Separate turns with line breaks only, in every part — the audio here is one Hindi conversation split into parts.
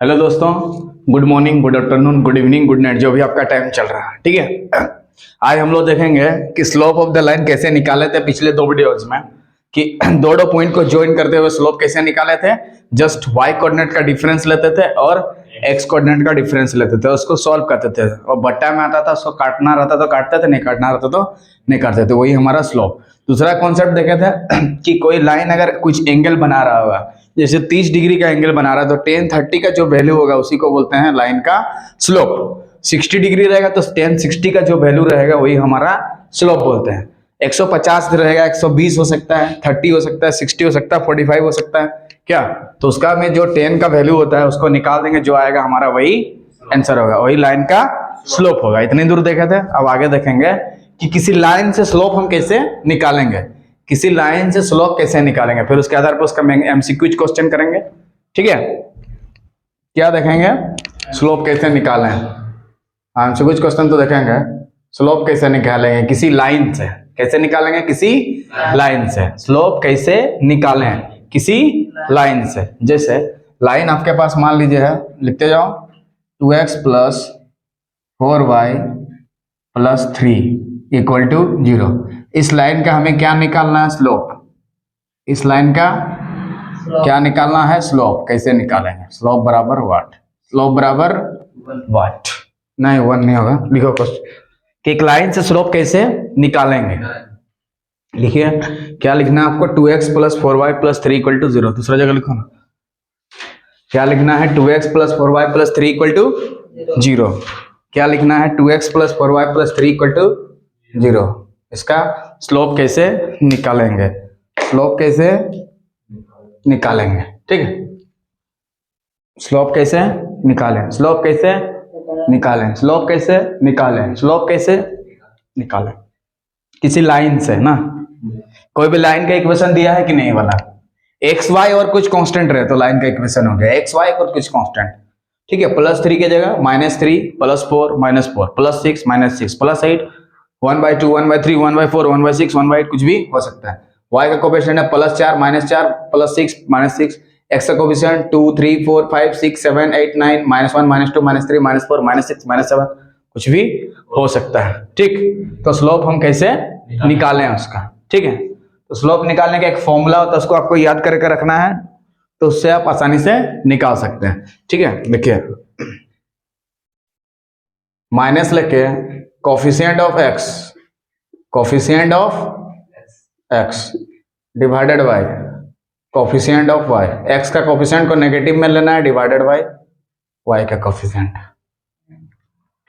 हेलो दोस्तों, good morning, good afternoon, good evening, good night, जो भी आपका टाइम चल रहा है। ठीक है, आज हम लोग देखेंगे कि स्लोप ऑफ द लाइन कैसे निकाले थे पिछले दो वीडियोज में, कि दो पॉइंट को ज्वाइन करते हुए स्लोप कैसे निकाले थे। जस्ट वाई कोऑर्डिनेट का डिफरेंस लेते थे और एक्स कोऑर्डिनेट का डिफरेंस लेते थे, उसको सॉल्व करते थे। और बट्टा में आता था, उसको काटना रहता तो काटते थे, नहीं काटना रहता तो नहीं काटते थे। वही हमारा स्लोप। दूसरा कॉन्सेप्ट देखे थे कि कोई लाइन अगर कुछ एंगल बना रहा होगा, जैसे 30 डिग्री का एंगल बना रहा है, तो tan 30 का जो वैल्यू होगा उसी को बोलते हैं लाइन का स्लोप। 60 डिग्री रहेगा तो tan 60 का जो वैल्यू रहेगा वही हमारा स्लोप बोलते हैं। 150 रहेगा, 120 हो सकता है, 30 हो सकता है, 60 हो सकता है, 45 हो सकता है क्या। तो उसका में जो tan का वैल्यू होता है उसको निकाल देंगे, जो आएगा हमारा वही आंसर होगा, वही लाइन का स्लोप होगा। इतनी दूर देखे थे। अब आगे देखेंगे कि किसी लाइन से स्लोप हम कैसे निकालेंगे, किसी लाइन से स्लोप कैसे निकालेंगे, फिर उसके आधार पर उसका एमसीक्यू क्वेश्चन करेंगे। ठीक है, क्या देखेंगे, स्लोप कैसे निकालें। एमसीक्यू क्वेश्चन तो देखेंगे, स्लोप कैसे निकालेंगे किसी लाइन से, कैसे निकालेंगे किसी लाइन से, स्लोप कैसे निकालें किसी लाइन से। जैसे लाइन आपके पास मान लीजिए है, लिखते जाओ 2x plus 4y plus 3 equal to 0। इस लाइन का हमें क्या निकालना है, स्लोप। इस लाइन का क्या निकालना है, स्लोप। कैसे निकालेंगे, स्लोप बराबर वाट, स्लोप बराबर वाट, नहीं 1 नहीं होगा। लिखो क्वेश्चन कि एक लाइन से स्लोप कैसे निकालेंगे। लिखिए क्या लिखना है आपको, 2x plus 4y plus 3 equal to 0। दूसरा जगह लिखो ना, क्या लिखना है, 2x plus 4y plus 3 equal to 0। क्या लिखना है, 2x plus 4y plus 3 equal to 0। इसका स्लोप कैसे निकालेंगे, स्लोप कैसे निकालेंगे। ठीक है, स्लोप कैसे निकालें, स्लोप कैसे निकालें, स्लोप कैसे निकालें, स्लोप कैसे निकालें किसी लाइन से ना। कोई भी लाइन का इक्वेशन दिया है कि नहीं वाला, एक्स वाई और कुछ कांस्टेंट रहे तो लाइन का इक्वेशन हो गया एक्स वाई और कुछ कांस्टेंट। ठीक है, +3 की जगह -3 +4 -4 +6 -6 +8 1/2 1/3 1/4 1/6 1/8 कुछ भी हो सकता है। y का कोफिशिएंट है +4 -4 +6 -6। x का कोफिशिएंट 2 3 4 5 6 7 8 9 -1 -2 -3 -4 -6 -7 कुछ भी हो सकता है। ठीक, तो स्लोप हम कैसे निकालें उसका। ठीक है, तो स्लोप निकालने का एक फॉर्मूला होता है, उसको आपको याद करके रखना है, तो उससे आप आसानी से निकाल सकते हैं। ठीक है, देखिए माइनस लेके coefficient of x, coefficient of x divided by coefficient of y। x का कोफिशिएंट को नेगेटिव में लेना है, डिवाइडेड बाय y का कोफिशिएंट।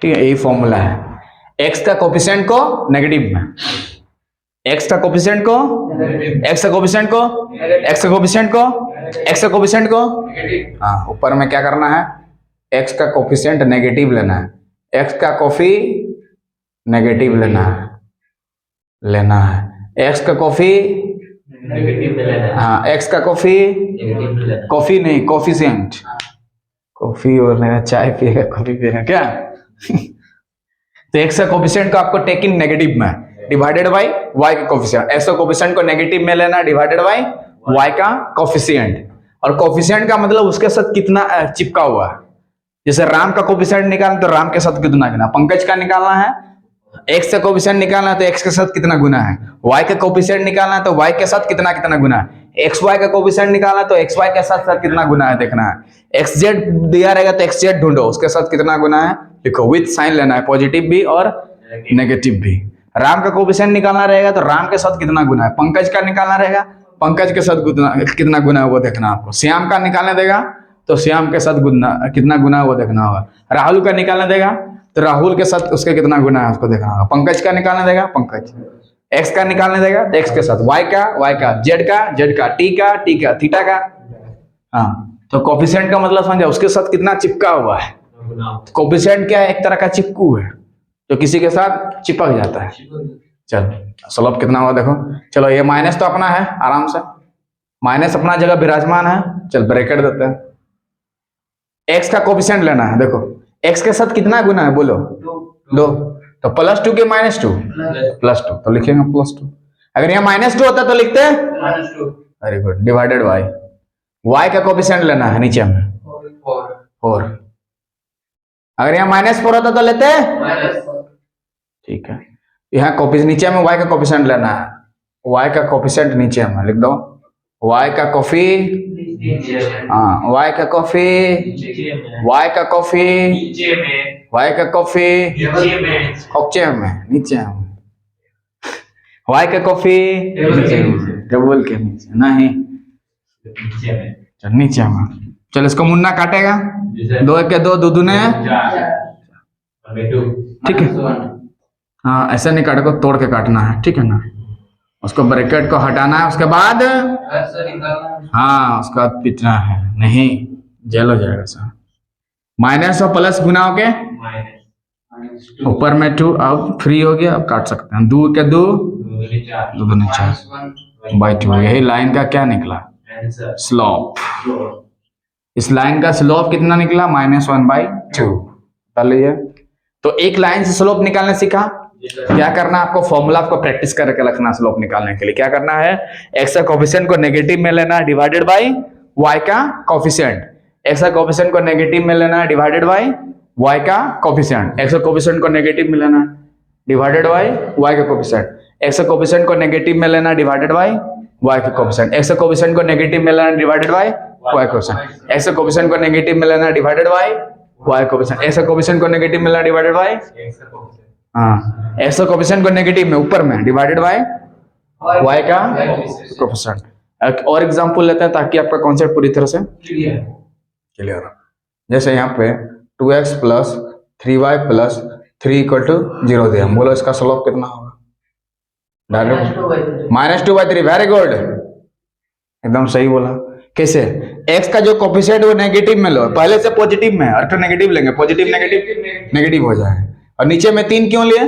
ठीक है, यही फॉर्मूला है। x का कोफिशिएंट को नेगेटिव में, x का कोफिशिएंट को, x का कोफिशिएंट को, x का कोफिशिएंट को, x का कोफिशिएंट को, हाँ ऊपर में क्या करना है, x का कोफिशिएंट नेगेटिव लेना है, x का कॉफी नेगेटिव लेना है, x का कॉफी हाँ, x का कॉफी, कॉफी नहीं कोफिशिएंट, कॉफी और लेना, चाय पिएगा कॉफी पिएगा क्या तो x का कोफिशिएंट को आपको टेक इन नेगेटिव में, डिवाइडेड बाय y का कोफिशिएंट। x का कोफिशिएंट को नेगेटिव में लेना, डिवाइडेड बाय y का कोफिशिएंट। और कोफिशिएंट का मतलब उसके साथ कितना चिपका हुआ है। जैसे राम का कोफिशिएंट निकालना तो राम के साथ कितना गुना, पंकज का निकालना है, x का कोफिशिएंट निकालना है तो x के साथ कितना गुना है, y का कोफिशिएंट निकालना है तो y के साथ कितना कितना गुना है, xy का कोफिशिएंट निकालना है तो xy के साथ साथ कितना गुना है देखना है। xz दिया रहेगा तो xz ढूंढो, उसके साथ कितना गुना है लिखो, विथ साइन लेना है, पॉजिटिव भी और नेगेटिव भी। राम का कोफिशिएंट निकालना रहेगा तो राम के साथ कितना गुना है, पंकज का निकालना रहेगा, पंकज के साथ कितना गुना है वो देखना आपको। श्याम का निकालने देगा तो श्याम के साथ गुना कितना गुना है वो देखना होगा। राहुल का निकालने देगा तो राहुल के साथ उसके कितना गुना है उसको देखना होगा। पंकज का निकालने देगा, पंकज, एक्स का निकालने देगा तो एक्स के साथ, वाई का, जेड का, टी का, थीटा का। हाँ, तो कोफिशिएंट का मतलब समझा, उसके साथ कितना चिपका हुआ है। कोफिशिएंट क्या है, एक तरह का चिपकू है जो किसी के साथ चिपक जाता है। चलो स्लोप कितना हुआ देखो। चलो ये माइनस तो अपना है, आराम से माइनस अपना जगह विराजमान है, चल ब्रैकेट देते हैं। एक्स का कोफिशिएंट लेना है, देखो एक्स के साथ कितना गुना है बोलो, 2, तो +2 के -2, +2 तो लिखेंगे +2। अगर यहाँ -2 होता तो लिखते हैं -2, very good, divided by y का कोफिशिएंट लेना है नीचे में 4। अगर यहाँ -4 होता तो लेते, ठीक है। यहाँ कॉफी नीचे में y का कोफिशिएंट लेना है, y का कोफिशिएंट नीचे में लिख दो, y का कॉफी, हाँ y का कॉफी, y का कॉफी, y का कॉफी नीचे में, y का कॉफी डबल के नीचे नहीं, नीचे में। चल इसको मुन्ना काटेगा, 2 1 के 2, 2 दूने, ठीक है। हाँ ऐसे नहीं काटे को, तोड़ के काटना है, ठीक है ना। उसको ब्रैकेट को हटाना है, उसके बाद हाँ उसका बाद पिटना है, नहीं जेल हो जाएगा सर। माइनस और प्लस गुना हो के ऊपर में 2, अब फ्री हो गया, अब काट सकते हैं। 2 के 2, 2 दूनी 4/2। यही लाइन का क्या निकला, स्लोप। इस लाइन का स्लोप कितना निकला, -1/2। कर लीजिए। तो एक लाइन से स्लोप निकालने सीखा, क्या करना आपको, फॉर्मूला आपको प्रैक्टिस करके रखना स्लोप निकालने के लिए। क्या करना है, x का कोफिशिएंट को नेगेटिव में लेना डिवाइडेड बाय y का कोफिशिएंट, x का कोफिशिएंट को नेगेटिव में लेना डिवाइडेड बाय y का कोफिशिएंट, x का कोफिशिएंट को नेगेटिव में लेना डिवाइडेड बाय y का कोफिशिएंट, x का कोफिशिएंट को नेगेटिव में लेना डिवाइडेड बाय y का कोफिशिएंट, x का कोफिशिएंट को नेगेटिव में लेना डिवाइडेड बाय y का कोफिशिएंट, x का कोफिशिएंट को नेगेटिव में लेना डिवाइडेड बाय y का कोफिशिएंट, x का कोफिशिएंट को नेगेटिव में लेना डिवाइडेड बाय, हाँ x का कोफिशिएंट को नेगेटिव में ऊपर में डिवाइडेड बाय y का कोफिशिएंट। एक और एग्जांपल लेते हैं ताकि आपका कॉन्सेप्ट पूरी तरह से क्लियर हो। जैसे यहाँ पे 2x + 3y + 3 = 0 दिया, बोलो इसका स्लोप कितना होगा, डायरेक्ट -2/3। वेरी गुड, एकदम सही बोला। कैसे, x का जो कोफिशिएंट वो नेगेटिव में लो, पहले से पॉजिटिव में, और तो नेगेटिव लेंगे, पॉजिटिव नेगेटिव हो जाए। और नीचे में 3 क्यों लिए,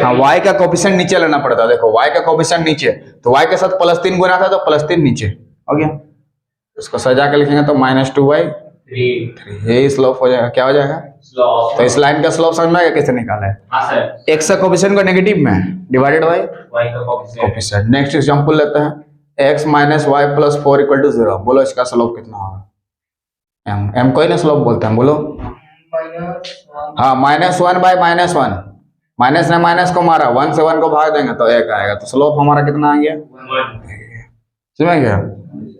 हाँ y का कोफिशिएंट नीचे लेना पड़ता है। देखो y का कोफिशिएंट नीचे, तो y के साथ +3 गुना था तो +3 नीचे हो गया। इसको सजा के लिखेंगे तो -2/3, यही स्लोप हो जाएगा। क्या हो जाएगा, तो इस लाइन का स्लोप समझ में आएगा कैसे निकाला है। x का कोफिशिएंट को नेगेटिव में डिवाइडेड बाय y का कोफिशिएंट। नेक्स्ट एग्जांपल लेते हैं, x - y + 4 = 0, बोलो इसका स्लोप कितना होगा। m को ही ना स्लोप बोलते हैं, बोलो। हाँ -1/-1, माइनस ने माइनस को मारा, 1 से 1 को भाग देंगे तो 1 आएगा, तो स्लोप हमारा कितना आ गया, 1। समझ गया।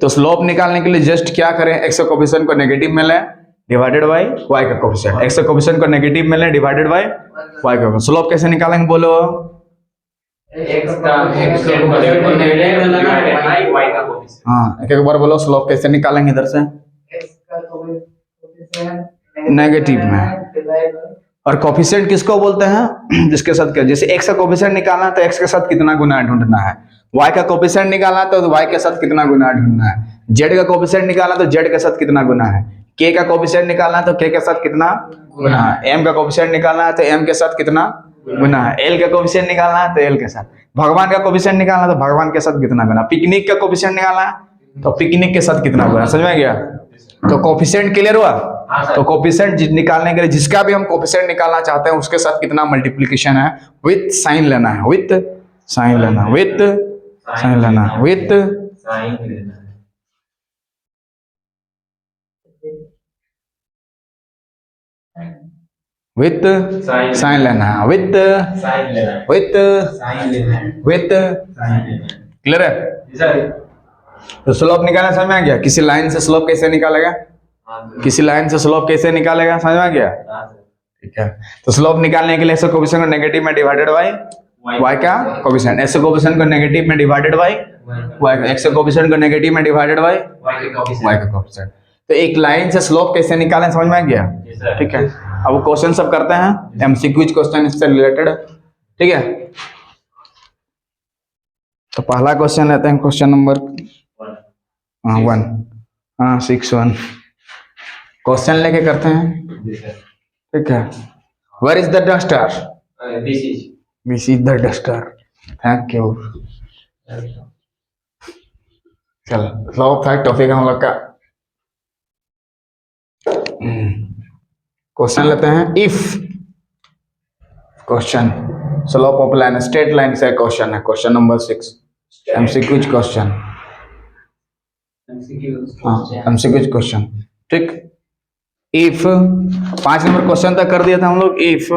तो स्लोप निकालने के लिए जस्ट क्या करें, x का कोफिशिएंट को नेगेटिव में लें डिवाइडेड बाय y का कोफिशिएंट, x का कोफिशिएंट को नेगेटिव में लें डिवाइडेड बाय y का। स्लोप कैसे निकालेंगे, बोलो। हाँ एक बार बोलो, स्लोप कैसे निकालेंगे इधर से, नेगेटिव में। और कोफिशिएंट किसको बोलते हैं, जिसके साथ क्या, जैसे x का कोफिशिएंट निकालना है तो x के साथ कितना गुना ढूंढना है, y का कोफिशिएंट निकालना है तो y के साथ कितना गुना ढूंढना है, z का कोफिशिएंट निकालना है तो z के साथ कितना गुना है, k का कोफिशिएंट निकालना है तो k के साथ कितना गुना है, m का कोफिशिएंट निकालना है तो m के साथ कितना गुना है, l का कोफिशिएंट निकालना है तो l के साथ, भगवान का कोफिशिएंट निकालना है तो भगवान के साथ कितना गुना, पिकनिक का कोफिशिएंट निकालना है तो पिकनिक के साथ कितना गुना। समझ में गया। तो कोफिशिएंट क्लियर हुआ। तो कोफिशिएंट निकालने के लिए जिसका भी हम कोफिशिएंट निकालना चाहते हैं उसके साथ कितना मल्टीप्लिकेशन है, विथ साइन लेना है, विथ साइन लेना, विथ साइन लेना, विथ साइन लेना, विथ साइन लेना, विथ साइन लेना, विथ साइन लेना, विथ साइन लेना। क्लियर है। तो स्लोप निकालना समझ में आ गया। किसी लाइन से स्लोप कैसे निकालेगा, किसी लाइन से स्लोप कैसे निकालेगा, समझ में आ गया। ठीक है। तो स्लोप निकालने के लिए x कोफिशिएंट को नेगेटिव में डिवाइडेड बाय y का कोफिशिएंट, x कोफिशिएंट को नेगेटिव में divided by y, x coefficient को नेगेटिव में डिवाइडेड बाय y का कोफिशिएंट। तो एक लाइन से स्लोप कैसे निकालें, समझ में आ गया। ठीक है। अब वो क्वेश्चन सब करते हैं, एमसीक्यूज क्वेश्चन इससे रिलेटेड। ठीक है। तो पहला क्वेश्चन लेते हैं, क्वेश्चन नंबर 6 क्वेश्चन लेके करते हैं। ठीक है। Where is the duster, this is the duster. Thank you. चलो स्लोप था टॉपिक हम लोग का। क्वेश्चन लेते हैं। If question slope of line, straight line से क्वेश्चन है, question number 6 MCQs question. MCQs question. ठीक। इफ 5 नंबर क्वेश्चन तक कर दिया था हम लोग। इफ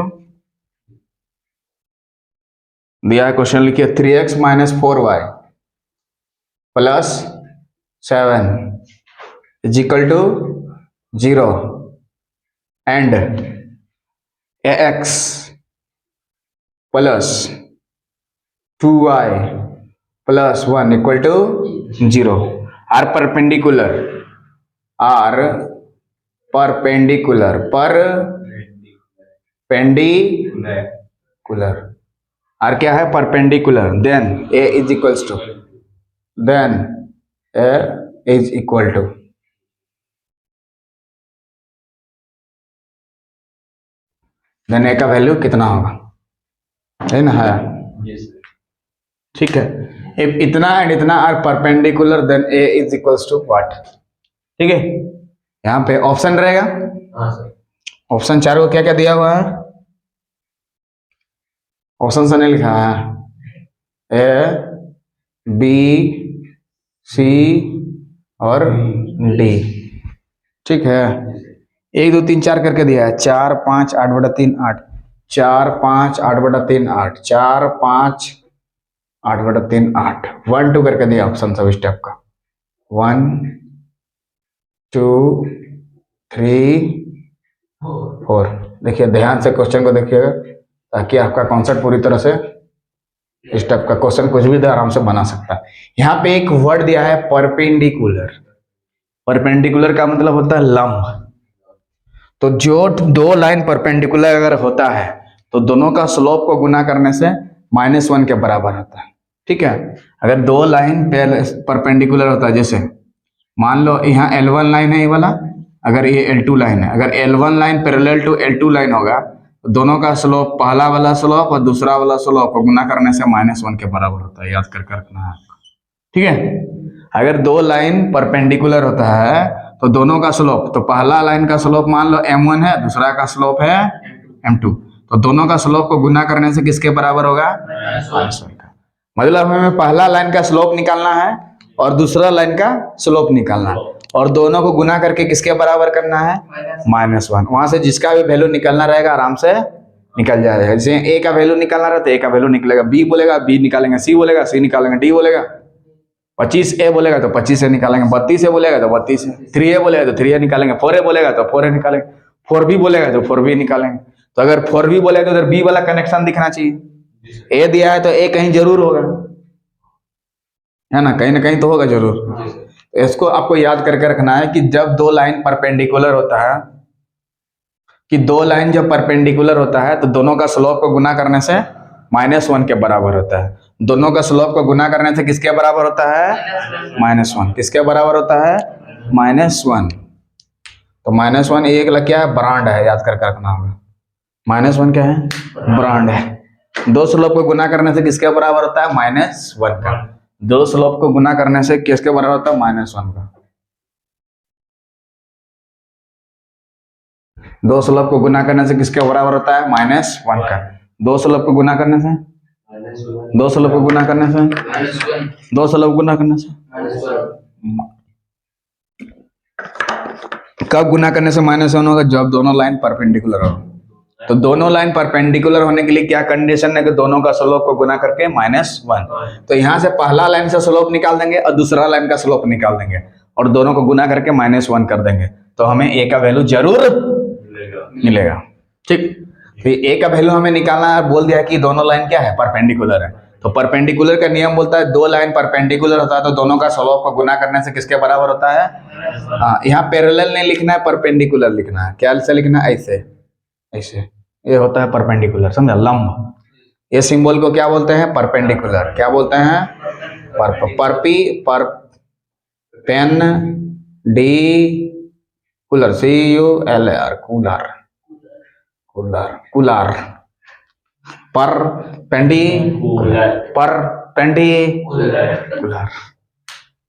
दिया है क्वेश्चन, लिखिए 3x minus 4y plus 7 is equal to 0 and ax plus 2y plus 1 equal to 0 are perpendicular are क्या है? Perpendicular. Then a is equals to then a का वैल्यू कितना होगा, है ना? है, ठीक है। इफ इतना एंड इतना are perpendicular then a is equals to what? ठीक है, यहाँ पे ऑप्शन रहेगा। ऑप्शन 4 को क्या क्या दिया हुआ है? ऑप्शन से नहीं लिखा है, ए बी सी और डी, ठीक है। 1 2 3 4 करके दिया है। 4 5 8 बटा 3 8, 4 5 8 बटा 3 8, 4 5 8 बटा 3 8, 1 2 करके दिया ऑप्शन सब स्टेप का। 1 2 3 4। देखिए ध्यान से क्वेश्चन को देखिएगा ताकि आपका कॉन्सेप्ट पूरी तरह से स्टेप का क्वेश्चन कुछ भी आराम से बना सकता है। यहाँ पे एक वर्ड दिया है परपेंडिकुलर। परपेंडिकुलर का मतलब होता है लंब। तो जो दो लाइन परपेंडिकुलर अगर होता है तो दोनों का स्लोप को गुना करने से -1 के बराबर होता है, ठीक है। अगर दो लाइन परपेंडिकुलर होता है, जैसे मान लो यहाँ L1 लाइन है ये वाला, अगर ये L2 लाइन है, अगर L1 line parallel to L2 line होगा तो दोनों का स्लोप, पहला वाला स्लोप और दूसरा वाला स्लोप को गुना करने से -1 के बराबर होता है। याद करके रखना है आपको, ठीक है। अगर दो लाइन परपेंडिकुलर होता है तो दोनों का स्लोप, तो पहला लाइन का स्लोप मान लो m1 है, दूसरा का स्लोप है m2, तो दोनों का स्लोप को गुना करने से किसके बराबर होगा? -1 का। मतलब हमें पहला लाइन का स्लोप निकालना है और दूसरा लाइन का स्लोप निकालना है, और दोनों को गुना करके किसके बराबर करना है? -1। वहां से जिसका भी वैल्यू निकलना रहेगा आराम से निकल जाएगा। जैसे a का वैल्यू निकालना रहता है, a का वैल्यू निकलेगा, b बोलेगा b निकालेंगे, c बोलेगा c निकालेंगे, d बोलेगा 25a बोलेगा तो 25 निकालेंगे, 32 बोलेगा तो 32, 3a बोलेगा तो 3a निकालेंगे, 4a बोलेगा तो 4a निकालेंगे, 4b बोलेगा तो 4b निकालेंगे। तो अगर 4b बोलेगा तो उधर b वाला कनेक्शन दिखना चाहिए। a दिया है तो a कहीं जरूर होगा, है ना कहीं तो होगा जरूर। इसको आपको याद करके रखना है कि जब दो लाइन परपेंडिकुलर होता है, कि दो लाइन जब परपेंडिकुलर होता है तो दोनों का स्लोप को गुना करने से -1 के बराबर होता है। दोनों का स्लोप को गुना करने से किसके बराबर होता है? -1। किसके बराबर होता है? -1। तो -1 एक लग क्या है? ब्रांड है, याद करके रखना होगा। -1 क्या है? ब्रांड है। दो स्लोप को गुना करने से किसके बराबर होता है? -1 का। दो स्लोप को गुना करने से किसके बराबर होता है? -1 का। दो स्लोप को गुना करने से किसके बराबर होता है? -1 का। दो स्लोप को गुना करने से, दो स्लोप को गुना करने से, दो स्लोप गुना करने से, कब गुना करने से -1 होगा? जब दोनों लाइन परपेंडिकुलर हो। तो दोनों लाइन परपेंडिकुलर होने के लिए क्या कंडीशन है? कि दोनों का स्लोप को गुना करके -1। तो यहाँ से पहला लाइन से स्लोप निकाल देंगे और दूसरा लाइन का स्लोप निकाल देंगे और दोनों को गुना करके -1 कर देंगे, तो हमें a का वैल्यू जरूर मिलेगा, ठीक। तो a का वैल्यू हमें निकालना है। बोल दिया कि दोनों लाइन क्या है? परपेंडिकुलर है। तो परपेंडिकुलर का नियम बोलता है दो लाइन परपेंडिकुलर होता है तो दोनों का स्लोप को गुना करने से किसके बराबर होता है? हाँ, यहाँ पैरेलल नहीं लिखना है, परपेंडिकुलर लिखना है। क्या से लिखना है? ऐसे ऐसे, ये होता है परपेंडिकुलर, समझा? लंब। ये सिंबल को क्या बोलते हैं? परपेंडिकुलर। क्या बोलते हैं? Perpendicular, CULAR, cooler, cooler, cooler, perpendicular,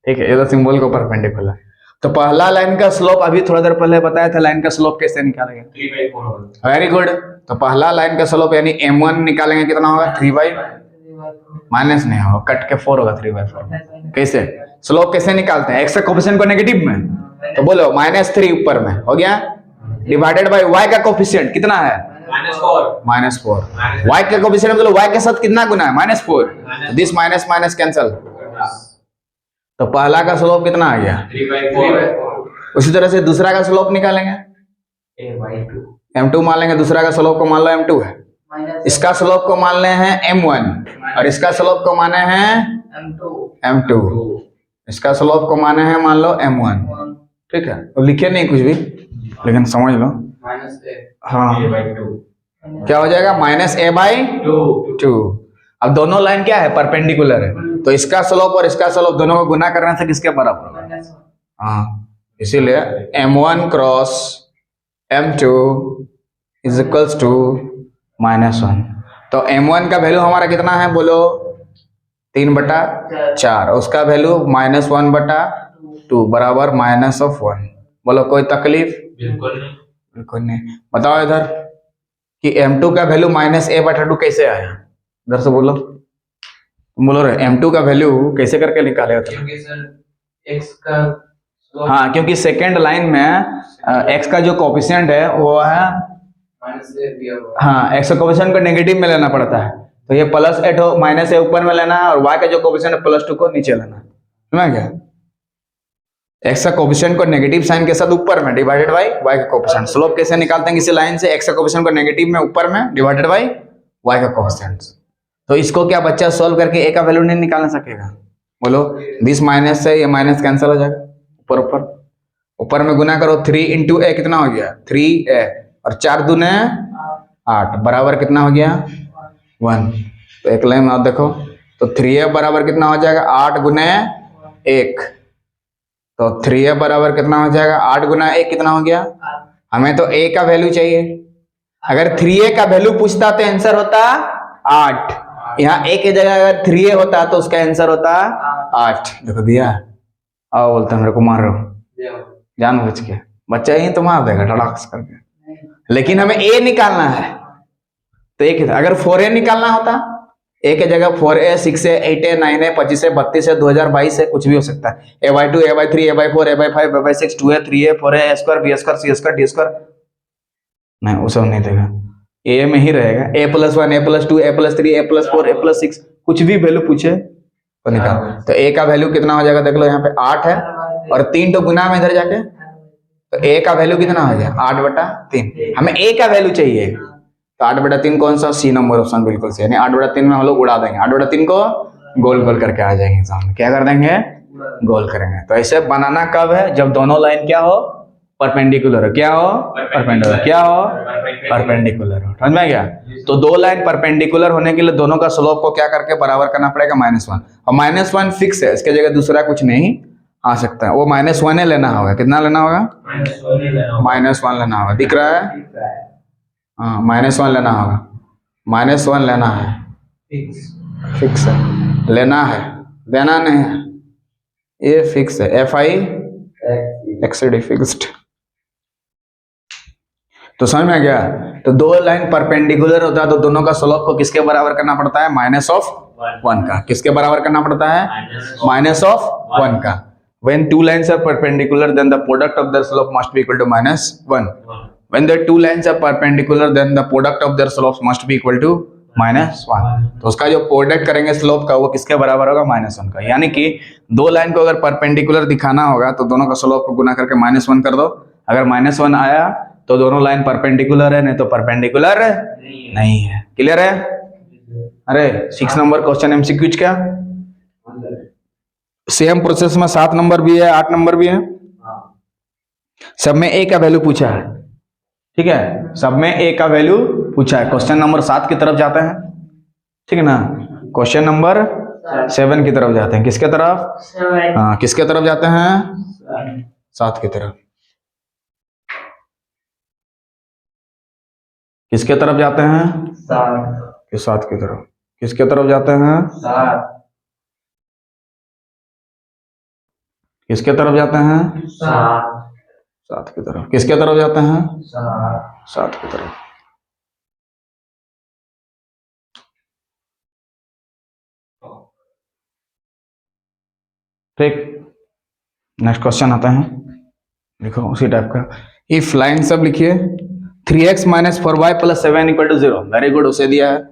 ठीक है। ये तो सिंबल को परपेंडिकुलर। तो पहला लाइन का स्लोप अभी थोड़ा देर पहले बताया था, लाइन का स्लोप कैसे निकालेंगे? 3/4। Very good. तो पहला लाइन का स्लोप यानी m1 निकालेंगे, कितना होगा? 3/, माइनस नहीं होगा, कट के 4 होगा, 3/4। कैसे स्लोप कैसे निकालते हैं? x का कोफिशिएंट को नेगेटिव में तो बोलो -3 ऊपर में हो गया, डिवाइडेड बाय y का कोफिशिएंट कितना है -4। y का कोफिशिएंट मतलब y के साथ कितना गुना है -4, दिस माइनस माइनस कैंसल, तो पहला का स्लोप कितना आ गया 3/4। उसी तरह से दूसरा का स्लोप निकालेंगे m2 मान लेंगे, दूसरा का स्लोप को मान लो m2 है, इसका स्लोप को मान ले हैं m1 और इसका स्लोप को माने हैं m2, इसका स्लोप को माने हैं मान लो m1, ठीक है। तो लिखे नहीं कुछ भी लेकिन समझ लो, हाँ क्या हो जाएगा -a/2। अब दोनों लाइन क्या है परपेंडिकुलर है, तो इसका स्लोप और इसका स्लोप दोनों को गुना करने से किसके बराबर होगा, हाँ, इसीलिए m1 cross m2 is equals to -1। तो m1 का वैल्यू हमारा कितना है बोलो 3/4, उसका वैल्यू -1/2 बराबर -1। बोलो कोई तकलीफ, बिल्कुल नहीं। बताओ इधर कि m2 का वैल्यू -a/2 कैसे आया, इधर से बोलो, तुम बोलो रे m2 का वैल्यू कैसे करके निकाले होते हैं,
x का
हाँ क्योंकि सेकेंड लाइन में x का जो कोफिशिएंट है वो है हाँ, x का कोफिशिएंट को नेगेटिव में लेना पड़ता है, तो ये +8 हो -a ऊपर में लेना है और y का जो कोफिशिएंट है +2 को नीचे लेना है, समझ गया। x का कोफिशिएंट को नेगेटिव साइन के साथ ऊपर में डिवाइडेड बाय y का कोफिशिएंट। स्लोप कैसे निकालते हैं किसी लाइन से, x का कोफिशिएंट को नेगेटिव में ऊपर में डिवाइडेड बाय y का कोफिशिएंट। तो इसको क्या बच्चा सॉल्व करके a का वैल्यू नहीं निकाल सकेगा, बोलो दिस माइनस से ये माइनस कैंसिल हो जाएगा, ऊपर ऊपर ऊपर में गुना करो 3 × a कितना हो गया 3a और 4 दूने 8 बराबर कितना हो गया 1। तो एक लाइन में देखो तो 3a बराबर कितना हो जाएगा 8 गुने 1, तो 3a बराबर कितना हो जाएगा 8 गुना 1 कितना हो गया, हमें तो a का वैल्यू चाहिए, अगर 3a का वैल्यू पूछता तो आंसर होता 8, यहाँ a की जगह अगर 3a होता तो उसका आंसर होता 8। देखो दिया, आओ बोलते मेरे को मार रहे हो जानबूझ के, बच्चा ही तो मार देगा धड़ाक करके, लेकिन हमें a निकालना है, तो एक अगर 4a निकालना होता a की जगह 4a 6a 8a 9a 25a 32a 2022 है, कुछ भी हो सकता है, a/2 a/3 a/4 a/5 a/6 2a 3a 4a a² b² c² d², नहीं वो सब नहीं देगा, a में ही रहेगा, a+1 a+2 a+3 a+4 a+6 कुछ भी वैल्यू पूछे तो निकाल। तो a का वैल्यू कितना हो जाएगा देख लो, यहाँ पे 8 है और 3 तो गुना में इधर जाके, तो a का वैल्यू कितना हो गया 8/3, हमें a का वैल्यू चाहिए, तो 8/3 कौन सा, सी नंबर ऑप्शन बिल्कुल सही, यानी 8/3 में हम लोग उड़ा देंगे, 8/3 को गोल गोल करके आ जाएंगे सामने, क्या कर देंगे गोल करेंगे। तो ऐसे बनाना कब है, जब दोनों लाइन क्या हो परपेंडिकुलर हो, क्या हो परपेंडिकुलर, क्या हो परपेंडिकुलर हो, समझ में गया। तो दो लाइन परपेंडिकुलर होने के लिए दोनों का स्लोप को क्या करके बराबर करना पड़ेगा -1, और -1 फिक्स है, इसके जगह दूसरा कुछ नहीं आ सकता है, वो -1 लेना होगा, कितना लेना होगा -1 लेना होगा, दिख रहा है, हाँ -1 लेना होगा, -1 लेना है, फिक्स है, लेना है देना नहीं है, ये फिक्स है, FI फिक्स्ड। तो समझ में आ गया। तो दो लाइन परपेंडिकुलर होता है तो दोनों का स्लोप को किसके बराबर करना पड़ता है -1 का, किसके बराबर करना पड़ता है -1 का। When two lines are perpendicular then the product of their slope must be equal to -1. When the two lines are perpendicular then the product of their slopes must be equal to -1. तो उसका जो प्रोडक्ट करेंगे स्लोप का वो किसके बराबर होगा -1 का, यानी कि दो लाइन को अगर परपेंडिकुलर दिखाना होगा तो दोनों का स्लोप को गुना करके -1 कर दो, अगर -1 आया तो दोनों लाइन परपेंडिकुलर है, नहीं तो परपेंडिकुलर नहीं है। क्लियर है। अरे 6 नंबर क्वेश्चन एमसीक्यूज क्या सेम प्रोसेस में 7 नंबर भी है 8 नंबर भी है, सब में a का वैल्यू पूछा है, ठीक है, सब में a का वैल्यू पूछा है। क्वेश्चन नंबर 7 की तरफ जाते हैं, ठीक है ना, क्वेश्चन नंबर 7 की तरफ जाते हैं, किसके तरफ, हाँ किसके तरफ जाते हैं 7 की तरफ, किसके तरफ जाते हैं 7 की तरफ, किसके तरफ जाते हैं किसके तरफ जाते हैं 7 की तरफ, किसके तरफ जाते हैं 7 की तरफ। ठीक, नेक्स्ट क्वेश्चन आता है। लिखो उसी टाइप का। इफ लाइन सब लिखिए 3x minus 4y plus 7 equal to 0, very good, उसे दिया है।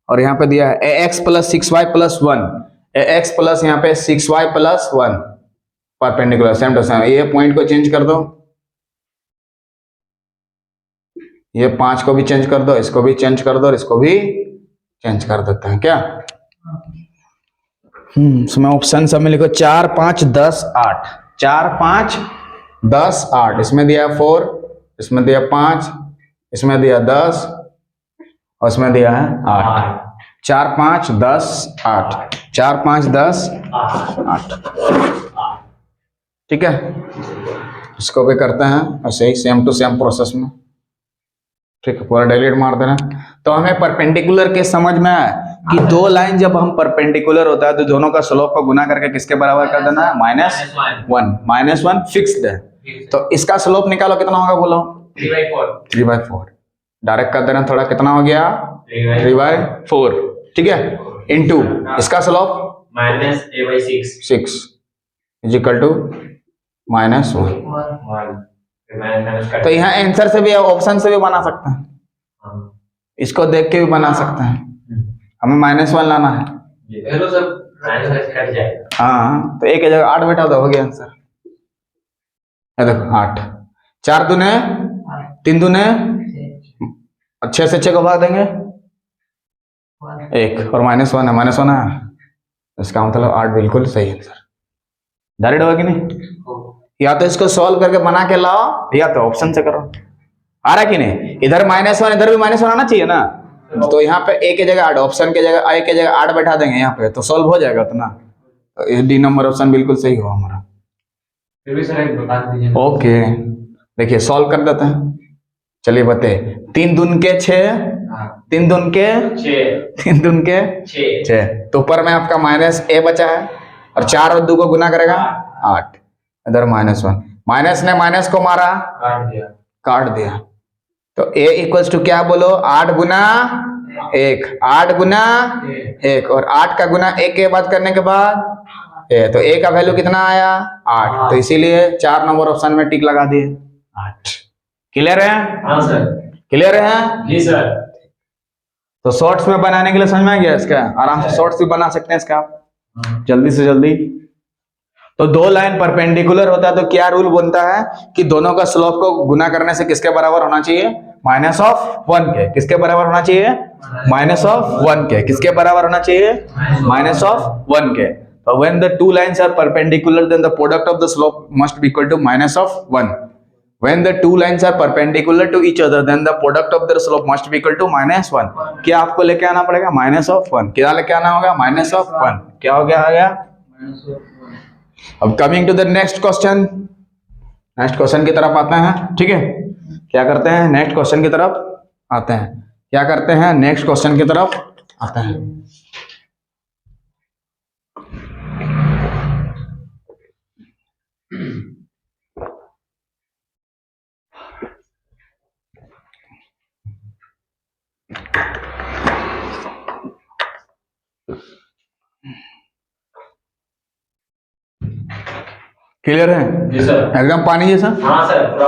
और यहाँ पे दिया है ax plus 6y plus 1, ax plus यहाँ पे 6y plus 1 perpendicular, same to same. ये पॉइंट को चेंज कर दो, ये 5 को भी चेंज कर दो, इसको भी चेंज कर दो और इसको भी चेंज कर देते हैं क्या। इसमें ऑप्शन सब में लिखो 4 5 10 8, 4 5 10 8, इसमें दिया 4, इसमें दिया 5, इसमें दिया 10 और इसमें दिया है 8। 4 5 10 8, 4 5 10 8, ठीक है। इसको भी करते हैं ऐसे ही सेम टू सेम प्रोसेस में, ठीक है। पूरा डिलीट मार देना। तो हमें परपेंडिकुलर के समझ में आया कि दो लाइन जब हम परपेंडिकुलर होता है तो दोनों का स्लोप को गुना करके किसके बराबर कर देना है, माइनस वन फिक्स्ड है। तो इसका स्लोप निकालो, कितना होगा बोलो, 3/4। डायरेक्ट कर देना, थोड़ा कितना हो गया, 3/4, ठीक है। इनटू इसका slope -a/6 is equal to -1। तो यहाँ आंसर से भी ऑप्शन से भी बना सकते हैं, इसको देख के भी बना सकते हैं। हमें -1 लाना है, हाँ। तो एक जगह 8 बैठा दो, हो गया आंसर। देखो 8, 4 दूने 3 दूने 6 से 6 को भाग देंगे 1 और -1 है, -1 है, इसका मतलब 8 बिल्कुल सही आंसर। डायरेक्ट होगा कि नहीं, या तो इसको सॉल्व करके बना के लाओ या तो ऑप्शन से करो। आ रहा कि नहीं, इधर -1 इधर भी -1 आना चाहिए ना। तो यहाँ पे ए की जगह 8, ऑप्शन के जगह ए की जगह 8 बैठा देंगे यहाँ पे, तो सॉल्व हो जाएगा उतना। तो डी नंबर ऑप्शन बिल्कुल सही हुआ हमारा।
फिर भी सर एक बता दीजिए।
ओके, देखिए सॉल्व कर देते हैं, चलिए बताइए। 3 दून के 6, 3 दून के 3 दून के 6, तो ऊपर में आपका -a बचा है और 4 और 2 को गुना करेगा 8, इधर -1, माइनस ने माइनस को मारा, काट दिया। तो a इक्वल्स टू क्या बोलो, 8 गुना 1, 8 गुना 1, और 8 का गुना 1 के बाद करने के बाद तो a का वैल्यू कितना आया, 8। तो इसीलिए 4 नंबर ऑप्शन में टिक लगा दिए 8। क्लियर है?
हाँ सर।
क्लियर है
जी सर।
तो शॉर्ट्स में बनाने के लिए समझ में आ गया इसका, आराम से शॉर्ट्स भी बना सकते हैं इसका आप जल्दी से जल्दी। तो दो लाइन परपेंडिकुलर होता है तो क्या रूल बनता है कि दोनों का स्लोप को गुना करने से किसके बराबर होना चाहिए, -1 के। किसके बराबर होना चाहिए, -1 के। किसके बराबर होना चाहिए, -1 के। तो when the two lines are perpendicular then the product of the slope must be equal to -1. When the two lines are perpendicular to each other then the product of their slope must be equal to -1. क्या आपको लेके आना पड़ेगा, -1। क्या लेके आना होगा, -1। क्या हो गया, आ गया। अब coming to the next question, next question की तरफ आते हैं, ठीक है। क्या करते हैं, नेक्स्ट क्वेश्चन की तरफ आते हैं। क्या करते हैं, नेक्स्ट क्वेश्चन की तरफ आते हैं। क्लियर है?
जी सर।
एकदम पानी जैसा?
हाँ सर, पूरा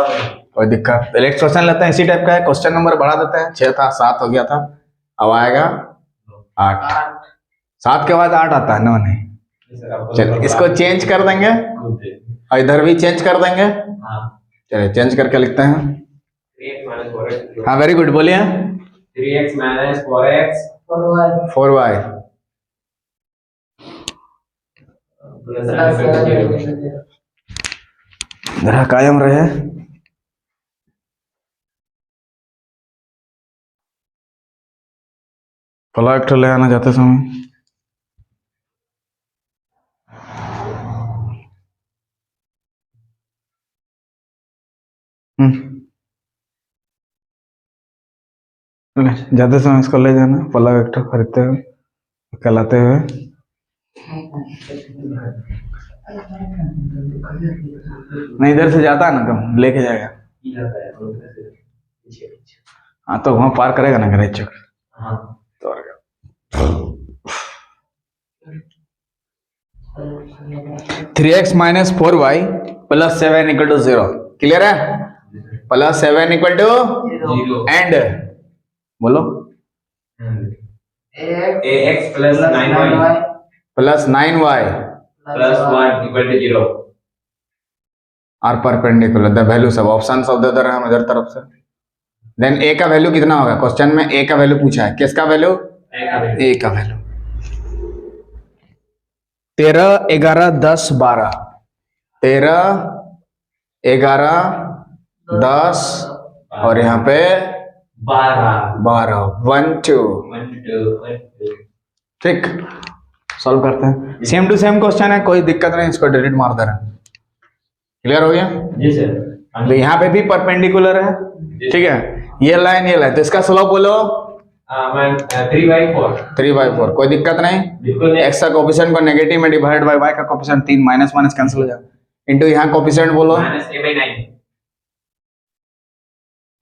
कोई दिक्कत। नेक्स्ट क्वेश्चन लेते हैं, इसी टाइप का है। क्वेश्चन नंबर बढ़ा देते हैं, 6 था 7 हो गया था, अब आएगा 8। 7 के बाद 8 आता है, 9 नहीं। चलिए इसको चेंज कर देंगे और इधर भी चेंज कर देंगे। चलिए चेंज करके लिखते हैं।
3x - 4x।
हाँ वेरी गुड, बोलिए।
3x - 4x
4y जरा कायम रहे। फ्लैट ले आना जाते समय। जाते समय इसको ले जाना, पलक एक खरीदते हुए कहलाते हुए। नहीं इधर से जाता है ना तो लेके जाएगा। हाँ तो वहां पार करेगा ना घर चक। तो 3x - 4y + 7 = 0। क्लियर है? Plus 7 equal to
zero
and बोलो
ax plus 9y
plus 9y
plus 1 equal to 0.
Are perpendicular the value सब ऑप्शन सब दे रहे हैं हम इधर तरफ से। देन ए का वैल्यू कितना होगा? क्वेश्चन में ए का वैल्यू पूछा है, किसका वैल्यू? ए का वैल्यू 13 11 10 12 13 11 10 और यहाँ पे 12 1 2 ठीक। सॉल्व करते हैं, सेम टू सेम क्वेश्चन है, कोई दिक्कत नहीं, इसको डिलीट मार दे रहे हैं। क्लियर हो गया?
जी सर।
तो यहाँ पे भी परपेंडिकुलर है, ठीक है, ये लाइन तो इसका स्लोप बोलो
3/4
3/4, कोई दिक्कत नहीं।
बिल्कुल नहीं।
एक्स का कोफिशिएंट को नेगेटिव में डिवाइड बाय वाई का कोफिशिएंट 3 माइनस माइनस कैंसिल हो जाएगा इनटू यहाँ कोफिशिएंट बोलो
-a/9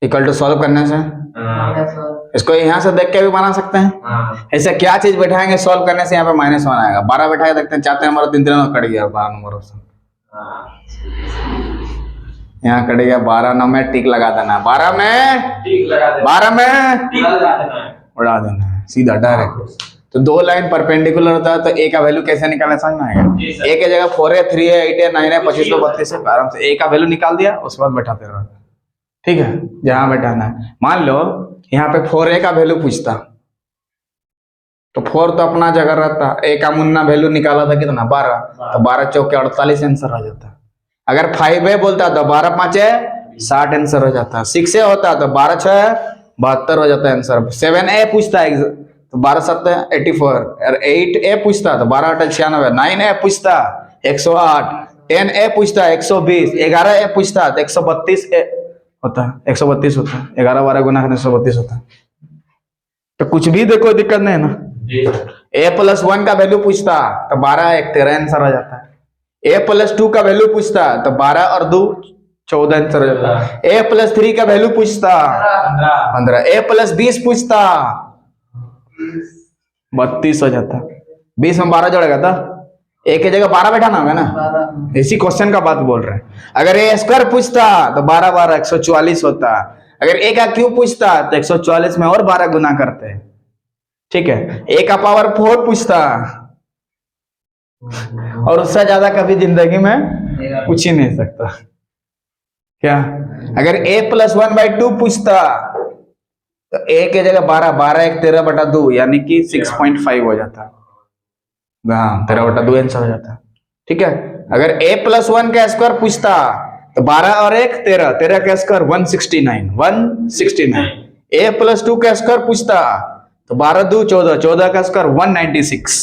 इक्वल टू सॉल्व करने से इसको यहाँ से देख के भी बना सकते हैं। ऐसे क्या चीज बैठाएंगे सॉल्व करने से यहाँ पे -1 आएगा। 12 बैठा के देखते हैं, चाहते हैं हमारा 3 3 कट गया 12 नंबर से यहाँ कट गया 12 9 में टिक लगा देना, 12 में
टिक लगा देना,
12 में
टिक लगा देना है।
उड़ा देना है सीधा डायरेक्ट। तो दो लाइन परपेंडिकुलर होता है तो ए का वैल्यू कैसे निकालना समझ में
जी
आएगा?
सर।
ए की जगह 4 है 3 है 8 है 9 है 25 तो 32 है, आराम से ए का वैल्यू निकाल दिया, उसके बाद बैठाते रहो, ठीक है, जहां बैठाना है। मान लो यहाँ पे 4a का वैल्यू पूछता तो 4 तो अपना जगह रहता, ए का मुन्ना वैल्यू निकाला था कितना 12, तो 12 चौके 48 आंसर आ जाता। अगर 5a बोलता तो 12 5 60 आंसर हो जाता। 6a होता तो 12 6 72 हो जाता आंसर। 7a पूछता है तो 12 7 84, और 8a पूछता तो 12 8 96, 9a पूछता 108, 10a पूछता 120, 11a पूछता तो 132 होता है, 132 होता है, 11 12 गुना करने 132 होता है। तो कुछ भी देखो दिक्कत नहीं है ना।
जी सर।
a प्लस 1 का वैल्यू पूछता तो 12 1 13 आंसर हो जाता है। a प्लस 2 का वैल्यू पूछता तो 12 और 2 14 आंसर हो जाता है। a प्लस 3 का वैल्यू पूछता 15, a प्लस 20 पूछता 32 हो जाता। 20 में 12 जोड़ेगा तो a की जगह 12 बैठाना होगा ना, इसी क्वेश्चन का बात बोल रहे हैं। अगर a स्क्वायर पूछता तो 12 12 144 होता। अगर a का क्यूब पूछता तो 144 में और 12 गुना करते, ठीक है। a का पावर 4 पूछता और उससे ज्यादा कभी जिंदगी में पूछ ही नहीं सकता क्या। अगर a प्लस 1/2 पूछता तो a की जगह 12 12 1 13/2 यानी कि 6.5 हो जाता। हाँ 13/2 आंसर हो जाता, ठीक है। अगर a प्लस 1 का स्क्वायर पूछता तो 12 और 1 13, 13 का स्क्वायर 169, a प्लस 2 का स्क्वायर पूछता तो 12 2 14, 14 का स्क्वायर 196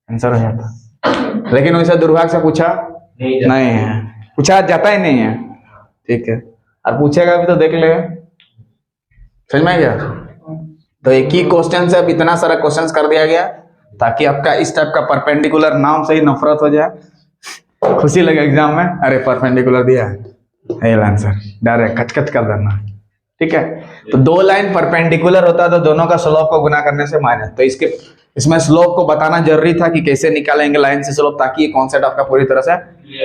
आंसर हो जाता। लेकिन वैसे दुर्भाग्य से पूछा नहीं है, पूछा जाता ही नहीं है, ठीक है। और पूछेगा भी तो देख लेगा, समझ में आ गया। तो एक ही क्वेश्चन से अब इतना सारा क्वेश्चंस कर दिया गया ताकि आपका इस टाइप का परपेंडिकुलर नाम से ही नफरत हो जाए, खुशी लगे एग्जाम में, अरे परपेंडिकुलर दिया है आंसर डायरेक्ट खचखच कर देना, ठीक है। तो दो लाइन परपेंडिकुलर होता है तो दोनों का स्लोप को गुना करने से माइनस, तो इसमें स्लोप को बताना जरूरी था कि कैसे निकालेंगे लाइन से स्लोप, ताकि ये कॉन्सेप्ट आपका पूरी तरह से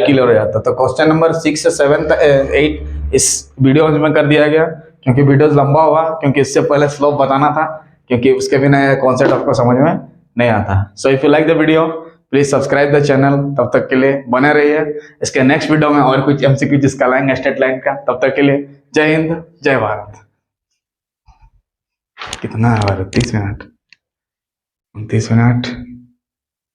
क्लियर हो जाता। तो क्वेश्चन नंबर 6 7 8 इस वीडियो में कर दिया गया क्योंकि वीडियो लंबा हुआ, क्योंकि इससे पहले स्लोप बताना था, क्योंकि उसके बिना कॉन्सेप्ट आपको समझ में नहीं आता। So if you like the video please subscribe the channel. तब तक के लिए बने रहिए, इसके नेक्स्ट वीडियो में और कुछ एमसीक्यू जिसका लाएंगे स्टेट लाइन का। तब तक के लिए जय हिंद जय भारत। कितना है 30 मिनट 29 मिनट।